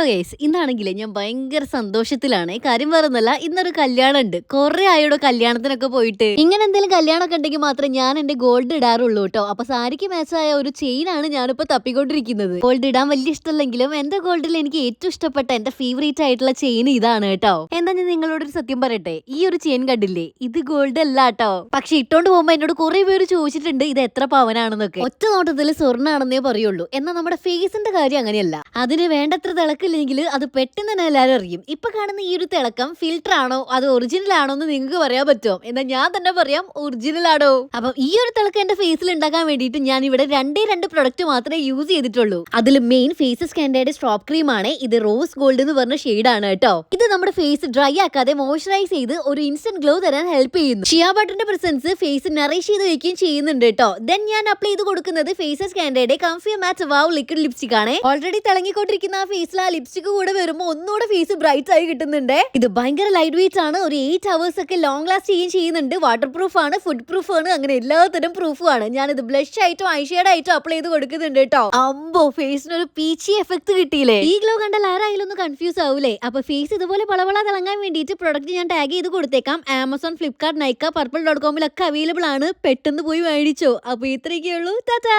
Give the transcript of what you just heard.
Guys, ഇന്നാണെങ്കിലേ ഞാൻ ഭയങ്കര സന്തോഷത്തിലാണ്. കാര്യം വേറൊന്നല്ല, ഇന്നൊരു കല്യാണം ഉണ്ട്. കുറെ ആയോടോ കല്യാണത്തിനൊക്കെ പോയിട്ട്. ഇങ്ങനെ എന്തെങ്കിലും കല്യാണമൊക്കെ ഉണ്ടെങ്കിൽ മാത്രമേ ഞാൻ എന്റെ ഗോൾഡ് ഇടാറുള്ളൂ കേട്ടോ. അപ്പൊ സാരിക്ക് മാച്ചായ ഒരു ചെയിനാണ് ഞാനിപ്പോ തപ്പിക്കൊണ്ടിരിക്കുന്നത്. ഗോൾഡ് ഇടാൻ വലിയ ഇഷ്ടമല്ലെങ്കിലും എന്റെ ഗോൾഡിൽ എനിക്ക് ഏറ്റവും ഇഷ്ടപ്പെട്ട എന്റെ ഫേവറേറ്റ് ആയിട്ടുള്ള ചെയിൻ ഇതാണ് കേട്ടോ. എന്താ ഞാൻ നിങ്ങളോട് ഒരു സത്യം പറയട്ടെ, ഈ ഒരു ചെയിൻ കണ്ടില്ലേ, ഇത് ഗോൾഡ് അല്ല കേട്ടോ. പക്ഷെ ഇട്ടോണ്ട് പോകുമ്പോ എന്നോട് കുറെ പേര് ചോദിച്ചിട്ടുണ്ട് ഇത് എത്ര പവനാണെന്നൊക്കെ. ഒറ്റ നോട്ടത്തിൽ സ്വർണ്ണാണെന്നേ പറയുള്ളൂ. എന്നാൽ നമ്മുടെ ഫേസിന്റെ കാര്യം അങ്ങനെയല്ല. അതിന് വേണ്ടത്ര തിളക്കില്ലെങ്കിൽ അത് പെട്ടെന്ന് തന്നെ എല്ലാവരും അറിയും. ഇപ്പൊ കാണുന്ന ഈ ഒരു തിളക്കം ഫിൽറ്റർ ആണോ അത് ഒറിജിനൽ ആണോ എന്ന് നിങ്ങൾക്ക് പറയാൻ പറ്റുമോ? എന്നാൽ ഞാൻ തന്നെ പറയാം, ഒറിജിനൽ ആണോ. അപ്പൊ ഈ ഒരു തിളക്കം എന്റെ ഫേസിൽ ഉണ്ടാക്കാൻ വേണ്ടിയിട്ട് ഞാൻ ഇവിടെ രണ്ട് പ്രൊഡക്റ്റ് മാത്രമേ യൂസ് ചെയ്തിട്ടുള്ളൂ. അതിൽ മെയിൻ ഫേസ് സ്കാൻഡേർഡ് സ്ട്രോപ്പ് ക്രീം ആണ്. ഇത് റോസ് ഗോൾഡ് എന്ന് പറഞ്ഞ ഷെയ്ഡാണ് കേട്ടോ. ഇത് നമ്മുടെ ഫേസ് ഡ്രൈ ആക്കാതെ മോയ്സ്ചറൈസ് ചെയ്ത് ഒരു ഇൻസ്റ്റന്റ് ഗ്ലോ തരാൻ ഹെൽപ്പ് ചെയ്യുന്നു. ഷിയ ബട്ടറിന്റെ പ്രസൻസ് ഫേസ് നറിഷ് ചെയ്ത് വെക്കുകയും ചെയ്യുന്നുണ്ട് കേട്ടോ. ദെൻ ഞാൻ അപ്ലൈ ചെയ്ത് കൊടുക്കുന്നത് ഫേസ് സ്കാൻഡേർഡ് കംഫി മാറ്റ് വാവ് ലിക്വിഡ് ലിപ്സ്റ്റിക് ആണ്. ഓൾറെഡി തിളങ്ങിക്കൊണ്ടിരിക്കുന്ന ആ ഫേസിൽ ആ ലിപ്സ്റ്റിക് കൂടെ വരുമ്പോൾ ഒന്നുകൂടെ ഫേസ് ബ്രൈറ്റ് ആയി കിട്ടുന്നുണ്ട്. ഇത് ഭയങ്കര ലൈറ്റ് വെയിറ്റ് ആണ്. ഒരു 8 hours ഒക്കെ ലോങ് ലാസ്റ്റ് ചെയ്യുന്നുണ്ട്. വാട്ടർ പ്രൂഫ് ആണ്, ഫുഡ് പ്രൂഫ് ആണ്, അങ്ങനെ എല്ലാത്തരം പ്രൂഫും ആണ്. ഞാനിത് ബ്ലഷ് ആയിട്ടും ഐഷേഡ് ആയിട്ടും അപ്ലൈ ചെയ്ത് കൊടുക്കുന്നുണ്ട് കേട്ടോ. അമ്പോ, ഫേസിന് ഒരു പീച്ചി എഫക്ട് കിട്ടിയില്ലേ. ഈ ഗ്ലോ കണ്ടാൽ ആരായാലും ഒന്ന് കൺഫ്യൂസ് ആവൂലേ. അപ്പൊ ഫേസ് ഇതുപോലെ പളവള തിളങ്ങാൻ വേണ്ടിയിട്ട് പ്രൊഡക്റ്റ് ഞാൻ ടാഗ് ചെയ്ത് കൊടുത്തേക്കാം. Amazon, Flipkart, Nykaa, purple.com available ആണ്. പെട്ടെന്ന് പോയി മേടിച്ചോ. അപ്പൊ ഇത്രയൊക്കെ ഉള്ളൂ. ടാറ്റാ.